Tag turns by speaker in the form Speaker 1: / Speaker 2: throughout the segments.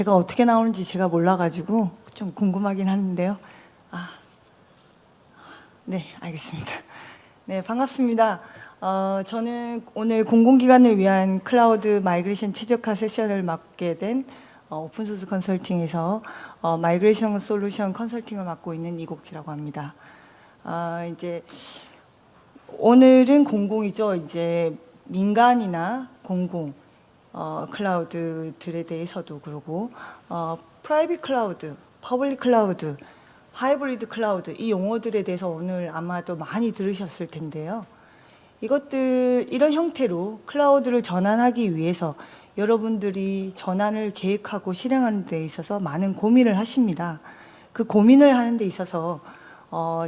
Speaker 1: 제가 어떻게 나오는지 제가 몰라가지고 좀 궁금하긴 하는데요. 네, 알겠습니다. 네, 반갑습니다. 저는 오늘 공공기관을 위한 클라우드 마이그레이션 최적화 세션을 맡게 된 오픈소스 컨설팅에서 마이그레이션 솔루션 컨설팅을 맡고 있는 이곡지라고 합니다. 이제 오늘은 공공이죠. 이제 민간이나 공공 클라우드들에 대해서도 그러고 프라이빗 클라우드, 퍼블릭 클라우드, 하이브리드 클라우드 이 용어들에 대해서 오늘 아마도 많이 들으셨을 텐데요. 이런 형태로 클라우드를 전환하기 위해서 여러분들이 전환을 계획하고 실행하는 데 있어서 많은 고민을 하십니다. 그 고민을 하는 데 있어서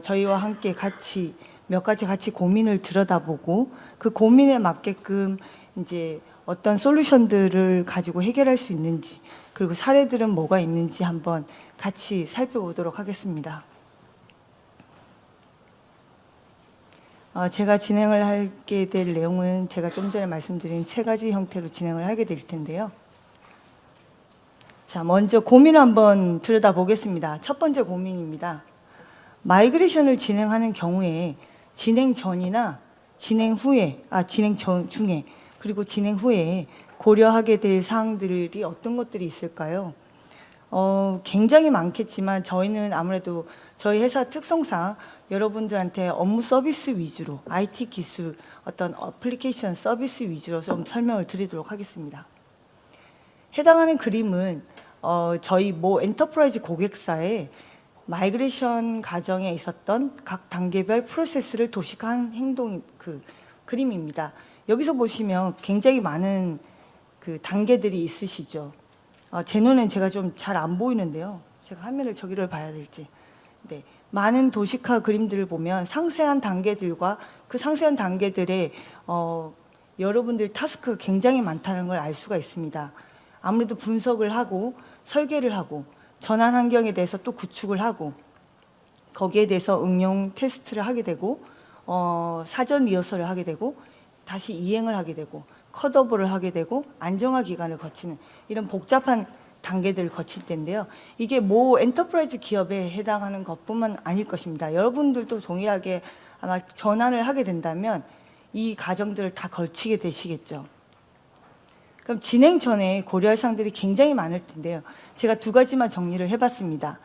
Speaker 1: 저희와 함께 같이 몇 가지 같이 고민을 들여다보고 그 고민에 맞게끔 이제 어떤 솔루션들을 가지고 해결할 수 있는지, 그리고 사례들은 뭐가 있는지 한번 같이 살펴보도록 하겠습니다. 제가 진행을 하게 될 내용은 제가 좀 전에 말씀드린 세 가지 형태로 진행을 하게 될 텐데요. 자, 먼저 고민을 한번 들여다보겠습니다. 첫 번째 고민입니다. 마이그레이션을 진행하는 경우에 진행 전이나 진행 중에 그리고 진행 후에 고려하게 될 사항들이 어떤 것들이 있을까요? 굉장히 많겠지만 저희는 아무래도 저희 회사 특성상 여러분들한테 업무 서비스 위주로 IT 기술 어떤 어플리케이션 서비스 위주로 좀 설명을 드리도록 하겠습니다. 해당하는 그림은 저희 모 엔터프라이즈 고객사의 마이그레이션 과정에 있었던 각 단계별 프로세스를 도식한 행동 그림입니다. 여기서 보시면 굉장히 많은 그 단계들이 있으시죠. 제 눈엔 제가 좀 잘 안 보이는데요. 제가 화면을 저기를 봐야 될지. 네, 많은 도식화 그림들을 보면 상세한 단계들과 그 상세한 단계들의 여러분들 타스크가 굉장히 많다는 걸 알 수가 있습니다. 아무래도 분석을 하고 설계를 하고 전환 환경에 대해서 또 구축을 하고 거기에 대해서 응용 테스트를 하게 되고 사전 리허설을 하게 되고 다시 이행을 하게 되고 컷오버를 하게 되고 안정화 기간을 거치는 이런 복잡한 단계들을 거칠 텐데요. 이게 모 엔터프라이즈 기업에 해당하는 것뿐만 아닐 것입니다. 여러분들도 동일하게 아마 전환을 하게 된다면 이 과정들을 다 거치게 되시겠죠. 그럼 진행 전에 고려할 사항들이 굉장히 많을 텐데요. 제가 두 가지만 정리를 해봤습니다.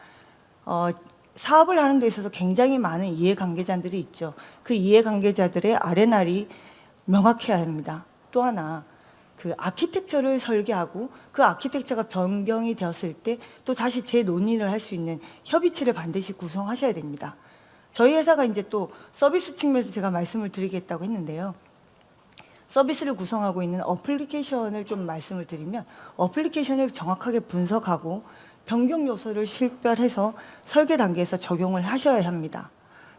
Speaker 1: 사업을 하는 데 있어서 굉장히 많은 이해관계자들이 있죠. 그 이해관계자들의 아레날이 명확해야 합니다. 또 하나, 그 아키텍처를 설계하고 그 아키텍처가 변경이 되었을 때 또 다시 재논의를 할 수 있는 협의체를 반드시 구성하셔야 됩니다. 저희 회사가 이제 또 서비스 측면에서 제가 말씀을 드리겠다고 했는데요. 서비스를 구성하고 있는 어플리케이션을 좀 말씀을 드리면 어플리케이션을 정확하게 분석하고 변경 요소를 식별해서 설계 단계에서 적용을 하셔야 합니다.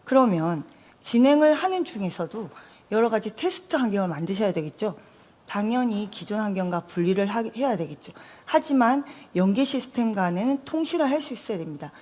Speaker 1: 그러면 진행을 하는 중에서도 여러 가지 테스트 환경을 만드셔야 되겠죠. 당연히 기존 환경과 분리를 해야 되겠죠. 하지만 연계 시스템 간에는 통신을 할 수 있어야 됩니다.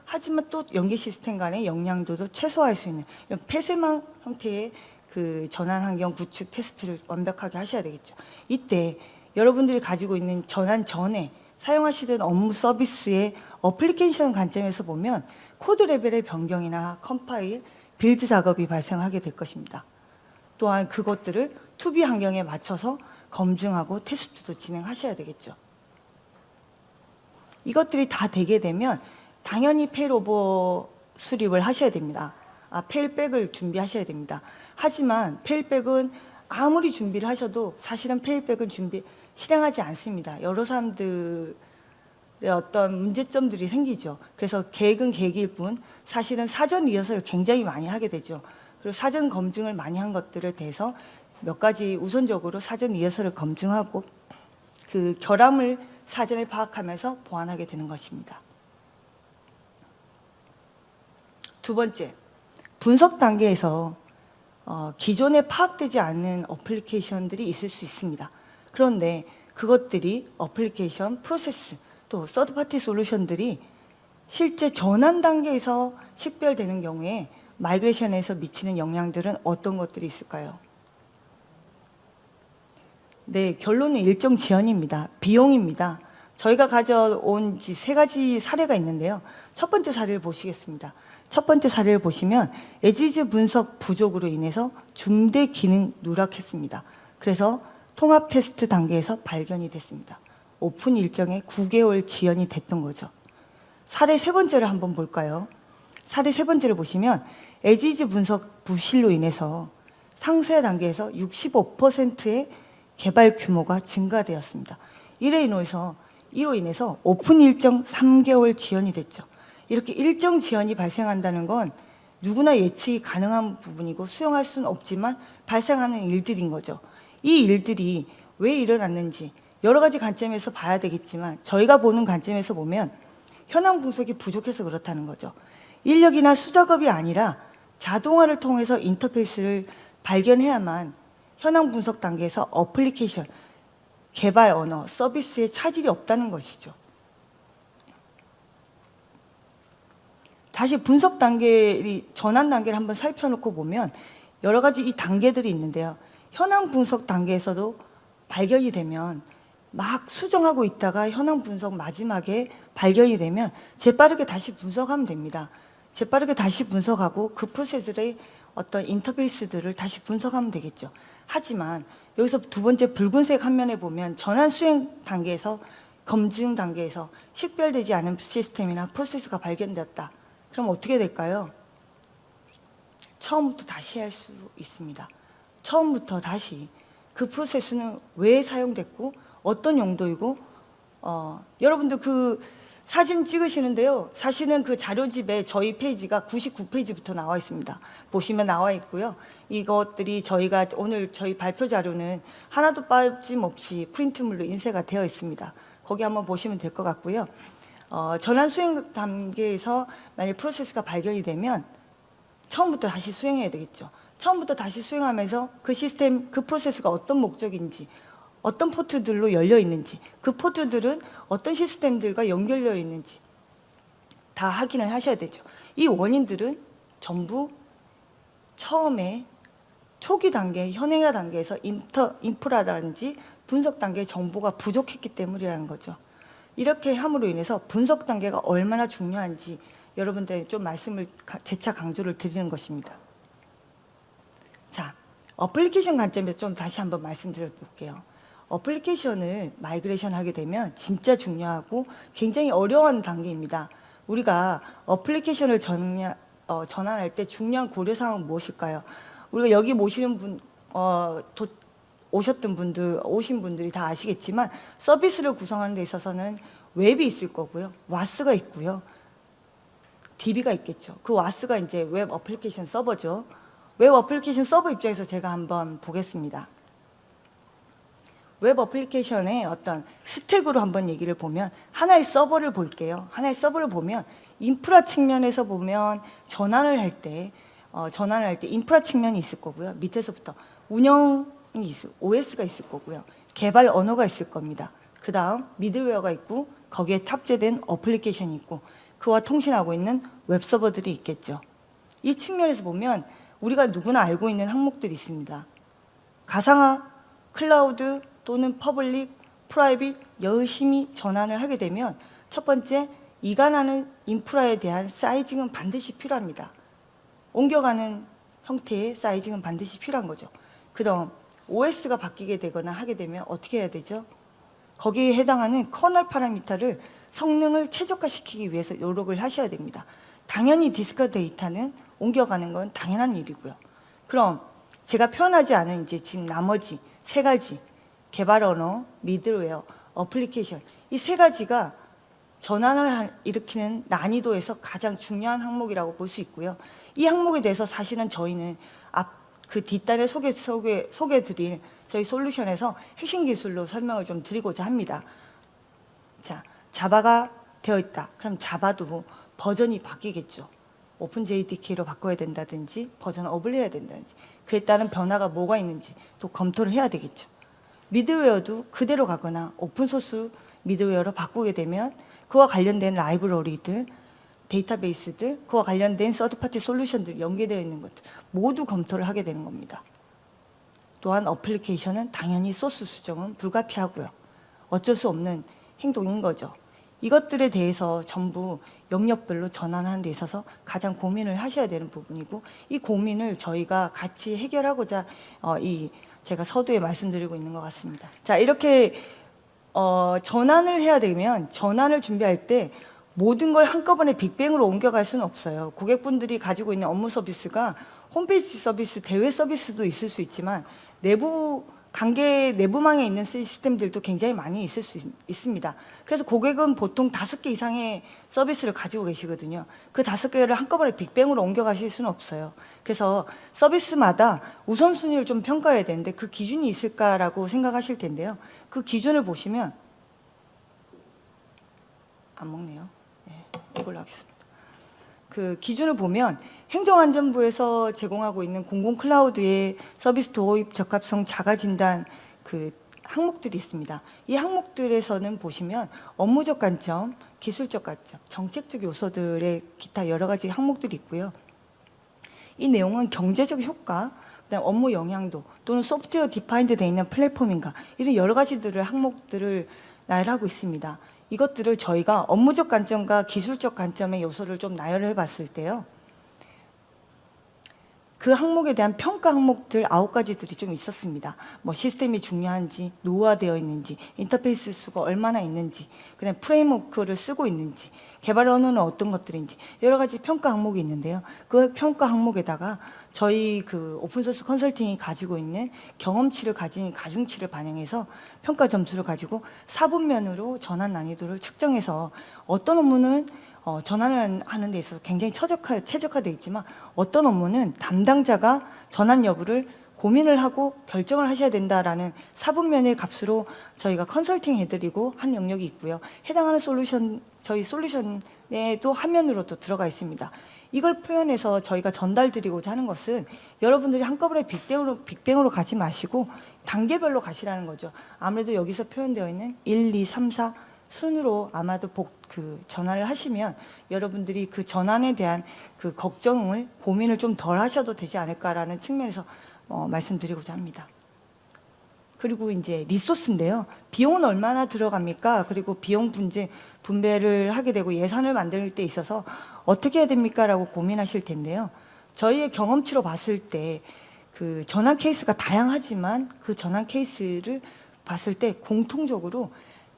Speaker 1: 하지만 또 연계 시스템 간의 영향도도 최소화할 수 있는 이런 폐쇄망 형태의 그 전환 환경 구축 테스트를 완벽하게 하셔야 되겠죠. 이때 여러분들이 가지고 있는 전환 전에 사용하시던 업무 서비스의 어플리케이션 관점에서 보면 코드 레벨의 변경이나 컴파일, 빌드 작업이 발생하게 될 것입니다. 또한 그것들을 투비 환경에 맞춰서 검증하고 테스트도 진행하셔야 되겠죠. 이것들이 다 되게 되면 당연히 페일오버 수립을 하셔야 됩니다. 페일백을 준비하셔야 됩니다. 하지만 페일백은 아무리 준비를 하셔도 사실은 페일백은 실행하지 않습니다. 여러 사람들의 어떤 문제점들이 생기죠. 그래서 계획은 계획일 뿐 사실은 사전 리허설을 굉장히 많이 하게 되죠. 그리고 사전 검증을 많이 한 것들에 대해서 몇 가지 우선적으로 사전 리허설을 검증하고 그 결함을 사전에 파악하면서 보완하게 되는 것입니다. 두 번째, 분석 단계에서 기존에 파악되지 않는 어플리케이션들이 있을 수 있습니다. 그런데 그것들이 어플리케이션, 프로세스, 또 서드파티 솔루션들이 실제 전환 단계에서 식별되는 경우에 마이그레이션에서 미치는 영향들은 어떤 것들이 있을까요? 네, 결론은 일정 지연입니다. 비용입니다. 저희가 가져온 세 가지 사례가 있는데요. 첫 번째 사례를 보시겠습니다. 첫 번째 사례를 보시면 에지즈 분석 부족으로 인해서 중대 기능 누락했습니다. 그래서 통합 테스트 단계에서 발견이 됐습니다. 오픈 일정에 9개월 지연이 됐던 거죠. 사례 세 번째를 한번 볼까요? 사례 세 번째를 보시면 에지즈 분석 부실로 인해서 상세 단계에서 65%의 개발 규모가 증가되었습니다. 이로 인해서 오픈 일정 3개월 지연이 됐죠. 이렇게 일정 지연이 발생한다는 건 누구나 예측이 가능한 부분이고 수용할 수는 없지만 발생하는 일들인 거죠. 이 일들이 왜 일어났는지 여러 가지 관점에서 봐야 되겠지만 저희가 보는 관점에서 보면 현황 분석이 부족해서 그렇다는 거죠. 인력이나 수작업이 아니라 자동화를 통해서 인터페이스를 발견해야만 현황 분석 단계에서 어플리케이션, 개발 언어, 서비스에 차질이 없다는 것이죠. 다시 분석 단계, 전환 단계를 한번 살펴놓고 보면 여러 가지 이 단계들이 있는데요. 현황 분석 단계에서도 발견이 되면 막 수정하고 있다가 현황 분석 마지막에 발견이 되면 재빠르게 다시 분석하면 됩니다. 재빠르게 다시 분석하고 그 프로세스의 어떤 인터페이스들을 다시 분석하면 되겠죠. 하지만 여기서 두 번째 붉은색 화면에 보면 전환 수행 단계에서 검증 단계에서 식별되지 않은 시스템이나 프로세스가 발견되었다. 그럼 어떻게 될까요? 처음부터 다시 할 수 있습니다. 처음부터 다시 그 프로세스는 왜 사용됐고 어떤 용도이고 여러분들 그 사진 찍으시는데요. 사실은 그 자료집에 저희 페이지가 99페이지부터 나와 있습니다. 보시면 나와 있고요. 이것들이 저희가 오늘 저희 발표 자료는 하나도 빠짐없이 프린트물로 인쇄가 되어 있습니다. 거기 한번 보시면 될 것 같고요. 전환 수행 단계에서 만약 프로세스가 발견이 되면 처음부터 다시 수행해야 되겠죠. 처음부터 다시 수행하면서 그 시스템, 그 프로세스가 어떤 목적인지, 어떤 포트들로 열려 있는지, 그 포트들은 어떤 시스템들과 연결되어 있는지 다 확인을 하셔야 되죠. 이 원인들은 전부 처음에 초기 단계, 현행화 단계에서 인프라라든지 분석 단계의 정보가 부족했기 때문이라는 거죠. 이렇게 함으로 인해서 분석 단계가 얼마나 중요한지 여러분들 좀 말씀을 재차 강조를 드리는 것입니다. 자, 어플리케이션 관점에서 좀 다시 한번 말씀드려 볼게요. 어플리케이션을 마이그레이션 하게 되면 진짜 중요하고 굉장히 어려운 단계입니다. 우리가 어플리케이션을 전환할 때 중요한 고려사항은 무엇일까요? 우리가 여기 오신 분들이 다 아시겠지만 서비스를 구성하는 데 있어서는 웹이 있을 거고요. 와스가 있고요. DB가 있겠죠. 그 와스가 이제 웹 어플리케이션 서버죠. 웹 어플리케이션 서버 입장에서 제가 한번 보겠습니다. 웹 어플리케이션의 어떤 스택으로 한번 얘기를 보면 하나의 서버를 볼게요. 하나의 서버를 보면 인프라 측면에서 보면 전환을 할 때 인프라 측면이 있을 거고요. 밑에서부터 운영이 OS가 있을 거고요. 개발 언어가 있을 겁니다. 그 다음 미들웨어가 있고 거기에 탑재된 어플리케이션이 있고 그와 통신하고 있는 웹서버들이 있겠죠. 이 측면에서 보면 우리가 누구나 알고 있는 항목들이 있습니다. 가상화, 클라우드 또는 퍼블릭, 프라이빗 열심히 전환을 하게 되면 첫 번째, 이관하는 인프라에 대한 사이징은 반드시 필요합니다. 옮겨가는 형태의 사이징은 반드시 필요한 거죠. 그럼 OS가 바뀌게 되거나 하게 되면 어떻게 해야 되죠? 거기에 해당하는 커널 파라미터를 성능을 최적화시키기 위해서 노력을 하셔야 됩니다. 당연히 디스크 데이터는 옮겨가는 건 당연한 일이고요. 그럼 제가 표현하지 않은 이제 지금 나머지 세 가지 개발 언어, 미들웨어, 어플리케이션 이 세 가지가 전환을 일으키는 난이도에서 가장 중요한 항목이라고 볼 수 있고요. 이 항목에 대해서 사실은 저희는 그 뒷단에 소개드린 저희 솔루션에서 핵심 기술로 설명을 좀 드리고자 합니다. 자, 자바가 되어 있다. 그럼 자바도 버전이 바뀌겠죠. 오픈JDK로 바꿔야 된다든지 버전업을 해야 된다든지 그에 따른 변화가 뭐가 있는지 또 검토를 해야 되겠죠. 미들웨어도 그대로 가거나 오픈소스 미들웨어로 바꾸게 되면 그와 관련된 라이브러리들, 데이터베이스들, 그와 관련된 서드파티 솔루션들 연계되어 있는 것들 모두 검토를 하게 되는 겁니다. 또한 어플리케이션은 당연히 소스 수정은 불가피하고요. 어쩔 수 없는 행동인 거죠. 이것들에 대해서 전부 영역별로 전환하는 데 있어서 가장 고민을 하셔야 되는 부분이고, 이 고민을 저희가 같이 해결하고자 제가 서두에 말씀드리고 있는 것 같습니다. 자, 이렇게 전환을 해야 되면 전환을 준비할 때 모든 걸 한꺼번에 빅뱅으로 옮겨갈 수는 없어요. 고객분들이 가지고 있는 업무 서비스가 홈페이지 서비스, 대외 서비스도 있을 수 있지만 내부망에 있는 시스템들도 굉장히 많이 있을 수 있습니다. 그래서 고객은 보통 5개 이상의 서비스를 가지고 계시거든요. 그 5개를 한꺼번에 빅뱅으로 옮겨가실 수는 없어요. 그래서 서비스마다 우선순위를 좀 평가해야 되는데 그 기준이 있을까라고 생각하실 텐데요. 그 기준을 보시면 안 먹네요. 네, 이걸로 하겠습니다. 그 기준을 보면 행정안전부에서 제공하고 있는 공공클라우드의 서비스 도입 적합성 자가 진단 그 항목들이 있습니다. 이 항목들에서는 보시면 업무적 관점, 기술적 관점, 정책적 요소들의 기타 여러 가지 항목들이 있고요. 이 내용은 경제적 효과, 그다음 업무 영향도 또는 소프트웨어 디파인드 되어 있는 플랫폼인가, 이런 여러 가지들을 항목들을 나열하고 있습니다. 이것들을 저희가 업무적 관점과 기술적 관점의 요소를 좀 나열해 봤을 때요, 그 항목에 대한 평가 항목들 9가지들이 좀 있었습니다. 뭐 시스템이 중요한지, 노후화되어 있는지, 인터페이스 수가 얼마나 있는지, 그다음 프레임워크를 쓰고 있는지, 개발 언어는 어떤 것들인지, 여러 가지 평가 항목이 있는데요. 그 평가 항목에다가 저희 그 오픈소스 컨설팅이 가지고 있는 경험치를 가진 가중치를 반영해서 평가 점수를 가지고 4분면으로 전환 난이도를 측정해서 어떤 업무는 전환을 하는 데 있어서 굉장히 최적화되어 있지만 어떤 업무는 담당자가 전환 여부를 고민을 하고 결정을 하셔야 된다라는 4분면의 값으로 저희가 컨설팅 해드리고 한 영역이 있고요. 해당하는 솔루션, 저희 솔루션에도 화면으로 또 들어가 있습니다. 이걸 표현해서 저희가 전달드리고자 하는 것은 여러분들이 한꺼번에 빅뱅으로 가지 마시고 단계별로 가시라는 거죠. 아무래도 여기서 표현되어 있는 1, 2, 3, 4 순으로 아마도 전환을 하시면 여러분들이 그 전환에 대한 그 걱정을, 고민을 좀 덜 하셔도 되지 않을까라는 측면에서 말씀드리고자 합니다. 그리고 이제 리소스인데요. 비용은 얼마나 들어갑니까? 그리고 비용 분배를 하게 되고 예산을 만들 때 있어서 어떻게 해야 됩니까? 라고 고민하실 텐데요. 저희의 경험치로 봤을 때 그 전환 케이스가 다양하지만 그 전환 케이스를 봤을 때 공통적으로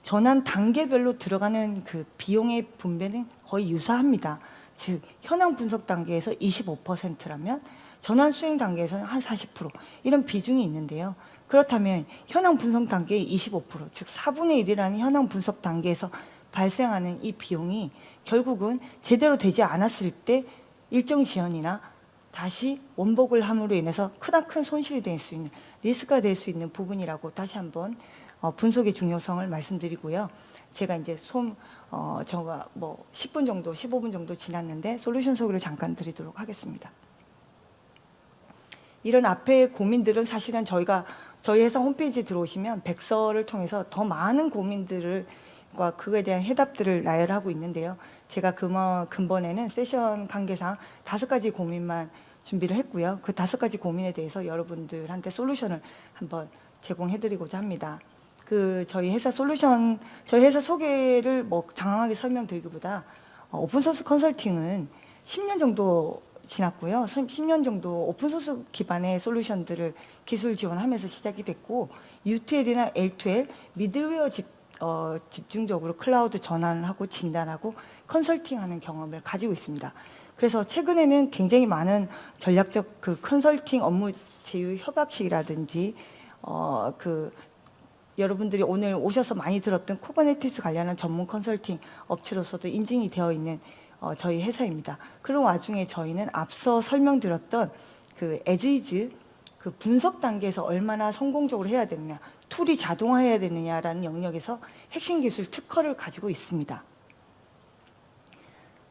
Speaker 1: 전환 단계별로 들어가는 그 비용의 분배는 거의 유사합니다. 즉 현황 분석 단계에서 25%라면 전환 수행 단계에서는 한 40% 이런 비중이 있는데요. 그렇다면 현황 분석 단계의 25%, 즉 4분의 1이라는 현황 분석 단계에서 발생하는 이 비용이 결국은 제대로 되지 않았을 때 일정 지연이나 다시 원복을 함으로 인해서 크나큰 손실이 될 수 있는, 리스크가 될 수 있는 부분이라고 다시 한번 분석의 중요성을 말씀드리고요. 제가 이제 저가 10분 정도, 15분 정도 지났는데 솔루션 소개를 잠깐 드리도록 하겠습니다. 이런 앞에 고민들은 사실은 저희 회사 홈페이지에 들어오시면 백서를 통해서 더 많은 고민들과 그거에 대한 해답들을 나열하고 있는데요. 제가 근본에는 세션 관계상 5가지 고민만 준비를 했고요. 그 5가지 고민에 대해서 여러분들한테 솔루션을 한번 제공해드리고자 합니다. 저희 회사 소개를 장황하게 설명드리기보다 오픈소스 컨설팅은 10년 정도 지났고요. 10년 정도 오픈소스 기반의 솔루션들을 기술 지원하면서 시작이 됐고, U2L이나 L2L, 미들웨어 집중적으로 클라우드 전환을 하고 진단하고 컨설팅하는 경험을 가지고 있습니다. 그래서 최근에는 굉장히 많은 전략적 그 컨설팅 업무 제휴 협약식이라든지 여러분들이 오늘 오셔서 많이 들었던 쿠버네티스 관련한 전문 컨설팅 업체로서도 인증이 되어 있는 저희 회사입니다. 그런 와중에 저희는 앞서 설명드렸던 그 에즈이즈 그 분석 단계에서 얼마나 성공적으로 해야 되느냐, 툴이 자동화해야 되느냐라는 영역에서 핵심 기술 특허를 가지고 있습니다.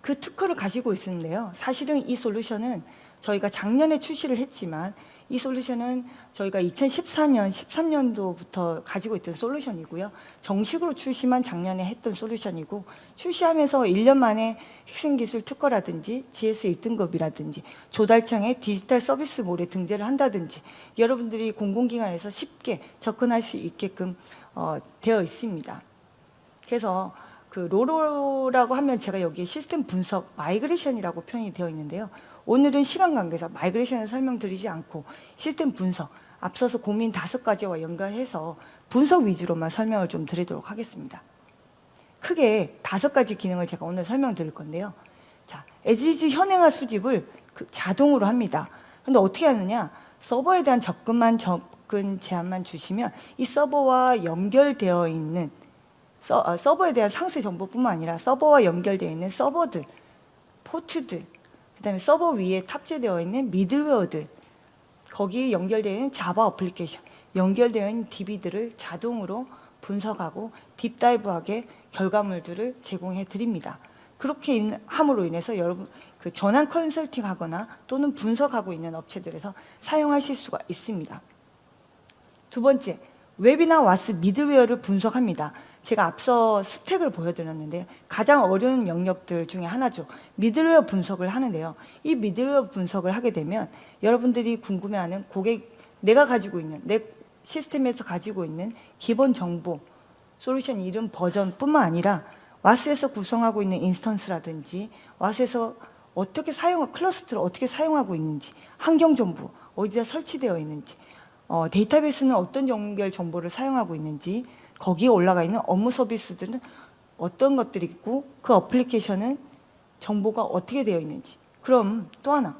Speaker 1: 그 특허를 가지고 있는데요. 사실은 이 솔루션은 저희가 작년에 출시를 했지만 이 솔루션은 저희가 2014년, 13년도부터 가지고 있던 솔루션이고요. 정식으로 출시만 작년에 했던 솔루션이고, 출시하면서 1년 만에 핵심 기술 특허라든지 GS 1등급이라든지 조달청의 디지털 서비스몰에 등재를 한다든지 여러분들이 공공기관에서 쉽게 접근할 수 있게끔 되어 있습니다. 그래서 그 로로라고 하면 제가 여기에 시스템 분석 마이그레이션이라고 표현이 되어 있는데요. 오늘은 시간 관계상 마이그레이션을 설명드리지 않고 시스템 분석, 앞서서 고민 5가지와 연결해서 분석 위주로만 설명을 좀 드리도록 하겠습니다. 크게 5가지 기능을 제가 오늘 설명드릴 건데요. 자, 에지지 현행화 수집을 자동으로 합니다. 근데 어떻게 하느냐? 서버에 대한 접근 제한만 주시면 이 서버와 연결되어 있는 서버에 대한 상세 정보뿐만 아니라 서버와 연결되어 있는 서버들, 포트들, 그다음에 서버 위에 탑재되어 있는 미들웨어들, 거기에 연결되어 있는 자바 어플리케이션, 연결되어 있는 DB들을 자동으로 분석하고 딥다이브하게 결과물들을 제공해 드립니다. 그렇게 함으로 인해서 여러분 그 전환 컨설팅하거나 또는 분석하고 있는 업체들에서 사용하실 수가 있습니다. 두 번째, 웹이나 와스 미들웨어를 분석합니다. 제가 앞서 스택을 보여드렸는데요. 가장 어려운 영역들 중에 하나죠. 미들웨어 분석을 하는데요. 이 미들웨어 분석을 하게 되면 여러분들이 궁금해하는 내가 가지고 있는 내 시스템에서 가지고 있는 기본 정보, 솔루션 이름, 버전뿐만 아니라 와스에서 구성하고 있는 인스턴스라든지 와스에서 어떻게 클러스터를 어떻게 사용하고 있는지, 환경 정보 어디다 설치되어 있는지, 데이터베이스는 어떤 연결 정보를 사용하고 있는지, 거기에 올라가 있는 업무 서비스들은 어떤 것들이 있고 그 어플리케이션은 정보가 어떻게 되어 있는지. 그럼 또 하나,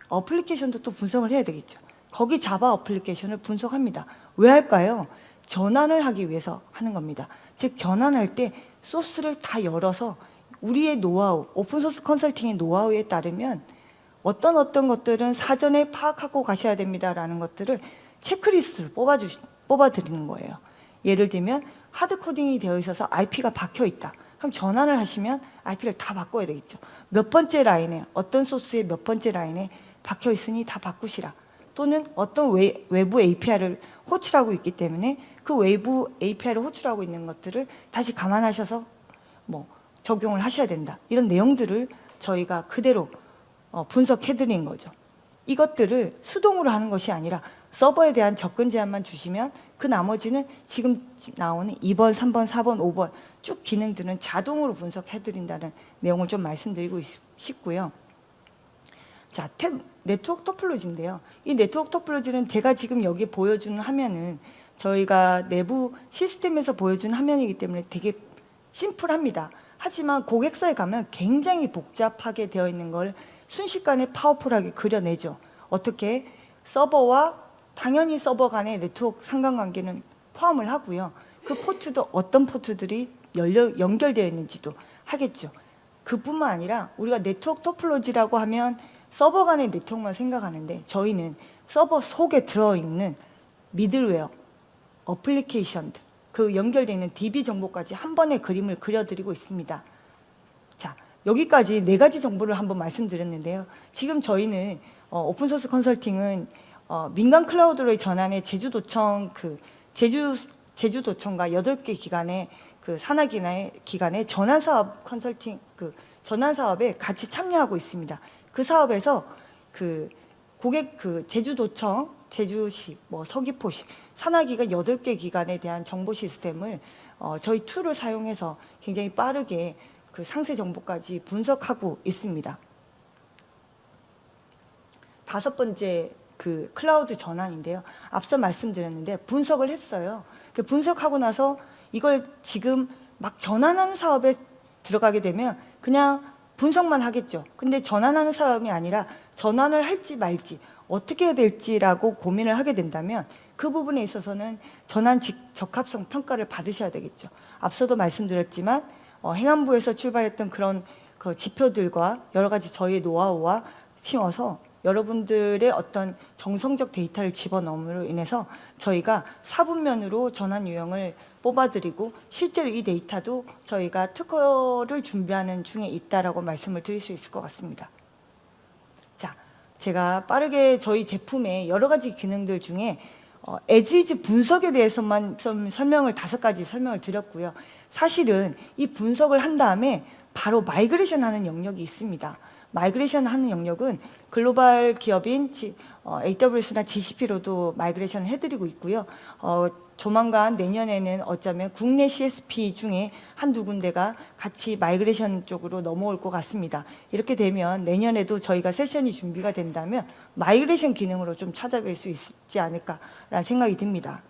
Speaker 1: 어플리케이션도 또 분석을 해야 되겠죠. 거기 자바 어플리케이션을 분석합니다. 왜 할까요? 전환을 하기 위해서 하는 겁니다. 즉 전환할 때 소스를 다 열어서 우리의 노하우, 오픈소스 컨설팅의 노하우에 따르면 어떤 것들은 사전에 파악하고 가셔야 됩니다라는 것들을 체크리스트를 뽑아드리는 거예요. 예를 들면 하드코딩이 되어 있어서 IP가 박혀 있다. 그럼 전환을 하시면 IP를 다 바꿔야 되겠죠. 몇 번째 라인에 어떤 소스의 몇 번째 라인에 박혀 있으니 다 바꾸시라. 또는 어떤 외부 API를 호출하고 있기 때문에 그 외부 API를 호출하고 있는 것들을 다시 감안하셔서 적용을 하셔야 된다. 이런 내용들을 저희가 그대로 분석해드린 거죠. 이것들을 수동으로 하는 것이 아니라 서버에 대한 접근 제한만 주시면 그 나머지는 지금 나오는 2번, 3번, 4번, 5번 쭉 기능들은 자동으로 분석해드린다는 내용을 좀 말씀드리고 싶고요. 자, 네트워크 토폴로지인데요. 이 네트워크 토폴로지는 제가 지금 여기 보여주는 화면은 저희가 내부 시스템에서 보여주는 화면이기 때문에 되게 심플합니다. 하지만 고객사에 가면 굉장히 복잡하게 되어 있는 걸 순식간에 파워풀하게 그려내죠. 어떻게? 당연히 서버 간의 네트워크 상관관계는 포함을 하고요. 그 포트도 어떤 포트들이 연결되어 있는지도 하겠죠. 그뿐만 아니라 우리가 네트워크 토폴로지라고 하면 서버 간의 네트워크만 생각하는데 저희는 서버 속에 들어있는 미들웨어, 어플리케이션들, 그 연결되어 있는 DB 정보까지 한 번에 그림을 그려드리고 있습니다. 자, 여기까지 4가지 정보를 한번 말씀드렸는데요. 지금 저희는 오픈소스 컨설팅은 민간 클라우드로의 전환에 제주도청과 8개 기관의 그 산하 기관의 전환 사업 컨설팅 전환 사업에 같이 참여하고 있습니다. 그 사업에서 제주도청, 제주시, 서귀포시 산하기관 8개 기관에 대한 정보 시스템을 저희 툴을 사용해서 굉장히 빠르게 그 상세 정보까지 분석하고 있습니다. 5번째 클라우드 전환인데요. 앞서 말씀드렸는데 분석을 했어요. 분석하고 나서 이걸 지금 막 전환하는 사업에 들어가게 되면 그냥 분석만 하겠죠. 근데 전환하는 사람이 아니라 전환을 할지 말지 어떻게 해야 될지라고 고민을 하게 된다면 그 부분에 있어서는 전환 적합성 평가를 받으셔야 되겠죠. 앞서도 말씀드렸지만 행안부에서 출발했던 그런 그 지표들과 여러 가지 저희의 노하우와 심어서 여러분들의 어떤 정성적 데이터를 집어넣음으로 인해서 저희가 사분면으로 전환 유형을 뽑아드리고 실제로 이 데이터도 저희가 특허를 준비하는 중에 있다라고 말씀을 드릴 수 있을 것 같습니다. 자, 제가 빠르게 저희 제품의 여러 가지 기능들 중에 에지즈 분석에 대해서만 좀 5가지 설명을 드렸고요. 사실은 이 분석을 한 다음에 바로 마이그레이션 하는 영역이 있습니다. 마이그레이션 하는 영역은 글로벌 기업인 AWS나 GCP로도 마이그레이션을 해드리고 있고요. 조만간 내년에는 어쩌면 국내 CSP 중에 한두 군데가 같이 마이그레이션 쪽으로 넘어올 것 같습니다. 이렇게 되면 내년에도 저희가 세션이 준비가 된다면 마이그레이션 기능으로 좀 찾아뵐 수 있지 않을까라는 생각이 듭니다.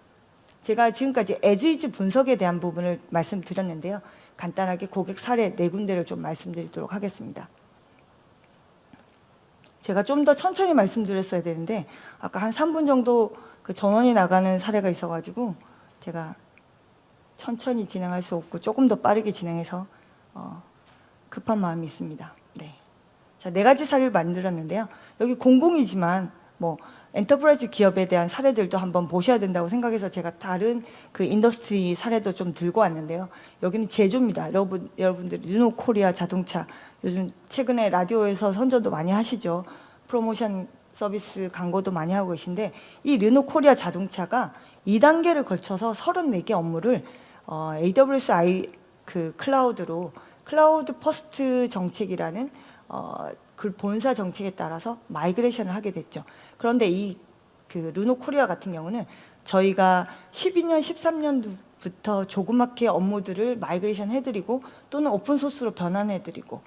Speaker 1: 제가 지금까지 as-is 분석에 대한 부분을 말씀드렸는데요. 간단하게 고객 사례 4군데를 좀 말씀드리도록 하겠습니다. 제가 좀 더 천천히 말씀드렸어야 되는데 아까 한 3분 정도 그 전원이 나가는 사례가 있어가지고 제가 천천히 진행할 수 없고 조금 더 빠르게 진행해서 급한 마음이 있습니다. 네. 자, 4가지 사례를 만들었는데요. 여기 공공이지만 뭐 엔터프라이즈 기업에 대한 사례들도 한번 보셔야 된다고 생각해서 제가 다른 그 인더스트리 사례도 좀 들고 왔는데요. 여기는 제조입니다. 여러분들 르노코리아 자동차 요즘 최근에 라디오에서 선전도 많이 하시죠. 프로모션 서비스 광고도 많이 하고 계신데 이 르노코리아 자동차가 2단계를 걸쳐서 34개 업무를 AWS 그 클라우드로 클라우드 퍼스트 정책이라는 그 본사 정책에 따라서 마이그레이션을 하게 됐죠. 그런데 이 그 르노코리아 같은 경우는 저희가 12년, 13년부터 조그맣게 업무들을 마이그레이션 해드리고 또는 오픈소스로 변환해드리고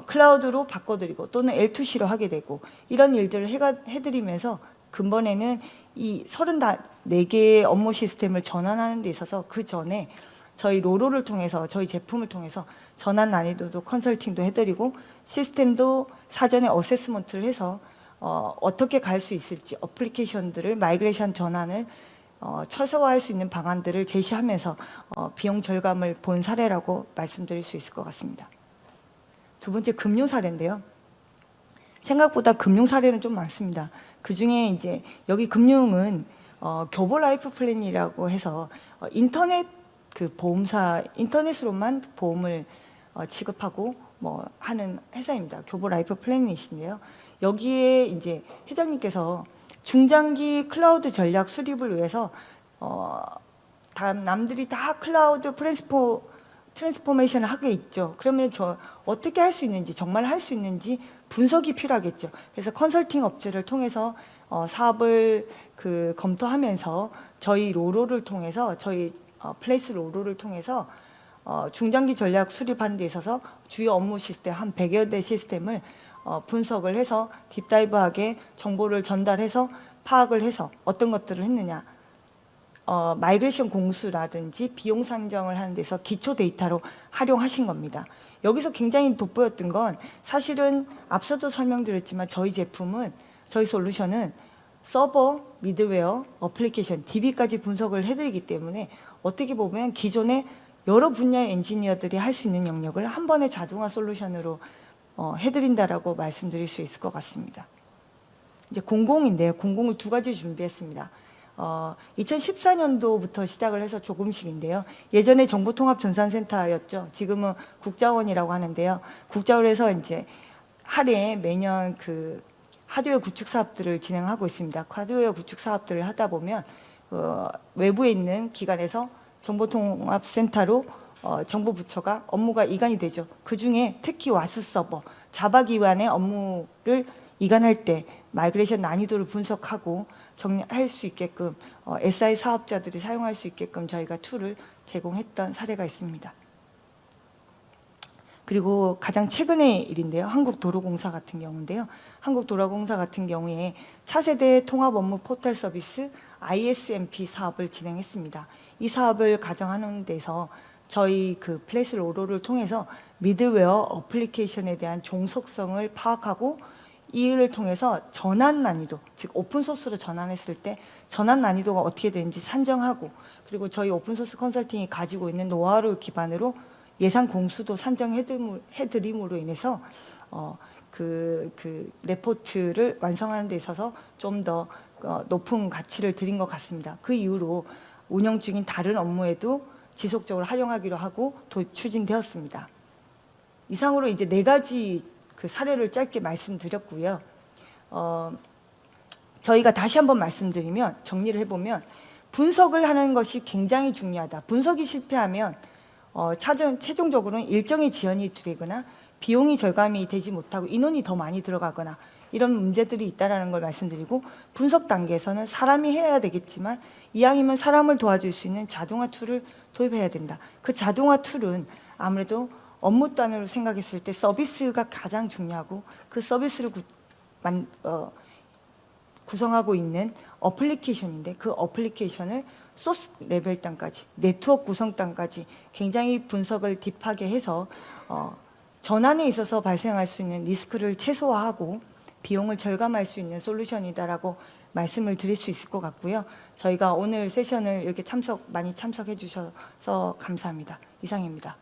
Speaker 1: 클라우드로 바꿔드리고 또는 L2C로 하게 되고 이런 일들을 해드리면서 근본에는 이 34개의 업무 시스템을 전환하는 데 있어서 그 전에 저희 로로를 통해서 저희 제품을 통해서 전환 난이도도 컨설팅도 해드리고 시스템도 사전에 어세스먼트를 해서 어떻게 갈 수 있을지 어플리케이션들을 마이그레이션 전환을 최소화할 수 있는 방안들을 제시하면서 비용 절감을 본 사례라고 말씀드릴 수 있을 것 같습니다. 두 번째 금융 사례인데요. 생각보다 금융 사례는 좀 많습니다. 그 중에 이제 여기 금융은 교보 라이프 플랜이라고 해서 인터넷 그 보험사 인터넷으로만 보험을 지급하고 뭐 하는 회사입니다. 교보 라이프 플래닛인데요. 여기에 이제 회장님께서 중장기 클라우드 전략 수립을 위해서 남들이 다 클라우드 트랜스포메이션을 하게 있죠. 그러면 저 어떻게 할 수 있는지 정말 할 수 있는지 분석이 필요하겠죠. 그래서 컨설팅 업체를 통해서 사업을 그 검토하면서 저희 로로를 통해서 저희 플레이스 로로를 통해서 중장기 전략 수립하는 데 있어서 주요 업무 시스템 한 100여 대 시스템을 분석을 해서 딥다이브하게 정보를 전달해서 파악을 해서 어떤 것들을 했느냐 마이그레이션 공수라든지 비용 산정을 하는 데서 기초 데이터로 활용하신 겁니다. 여기서 굉장히 돋보였던 건 사실은 앞서도 설명드렸지만 저희 제품은 저희 솔루션은 서버, 미드웨어, 어플리케이션, DB까지 분석을 해드리기 때문에 어떻게 보면 기존의 여러 분야의 엔지니어들이 할 수 있는 영역을 한 번에 자동화 솔루션으로 해드린다라고 말씀드릴 수 있을 것 같습니다. 이제 공공인데요. 공공을 2가지 준비했습니다. 2014년도부터 시작을 해서 조금씩인데요. 예전에 정보통합전산센터였죠. 지금은 국자원이라고 하는데요. 국자원에서 이제 할애 매년 그 하드웨어 구축 사업들을 진행하고 있습니다. 하드웨어 구축 사업들을 하다 보면 외부에 있는 기관에서 정보통합센터로 정보부처가 업무가 이관이 되죠. 그중에 특히 와스 서버, 자바 기반의 업무를 이관할 때 마이그레이션 난이도를 분석하고 정리할 수 있게끔 SI 사업자들이 사용할 수 있게끔 저희가 툴을 제공했던 사례가 있습니다. 그리고 가장 최근의 일인데요. 한국도로공사 같은 경우인데요. 한국도로공사 같은 경우에 차세대 통합 업무 포털 서비스 ISMP 사업을 진행했습니다. 이 사업을 가정하는 데서 저희 그 플레이스 로로를 통해서 미들웨어 어플리케이션에 대한 종속성을 파악하고 이를 통해서 전환 난이도, 즉 오픈소스로 전환했을 때 전환 난이도가 어떻게 되는지 산정하고 그리고 저희 오픈소스 컨설팅이 가지고 있는 노하우를 기반으로 예산 공수도 산정해드림으로 인해서 그 레포트를 완성하는 데 있어서 좀 더 높은 가치를 드린 것 같습니다. 그 이후로 운영 중인 다른 업무에도 지속적으로 활용하기로 하고 추진되었습니다. 이상으로 이제 4가지 그 사례를 짧게 말씀드렸고요. 저희가 다시 한번 말씀드리면 정리를 해보면 분석을 하는 것이 굉장히 중요하다. 분석이 실패하면 최종적으로는 일정이 지연이 되거나 비용이 절감이 되지 못하고 인원이 더 많이 들어가거나 이런 문제들이 있다라는 걸 말씀드리고, 분석 단계에서는 사람이 해야 되겠지만 이왕이면 사람을 도와줄 수 있는 자동화 툴을 도입해야 된다. 그 자동화 툴은 아무래도 업무 단위로 생각했을 때 서비스가 가장 중요하고, 그 서비스를 구성하고 있는 어플리케이션인데, 그 어플리케이션을 소스 레벨 단까지, 네트워크 구성 단까지 굉장히 분석을 딥하게 해서 전환에 있어서 발생할 수 있는 리스크를 최소화하고 비용을 절감할 수 있는 솔루션이다라고 말씀을 드릴 수 있을 것 같고요. 저희가 오늘 세션을 이렇게 많이 참석해 주셔서 감사합니다. 이상입니다.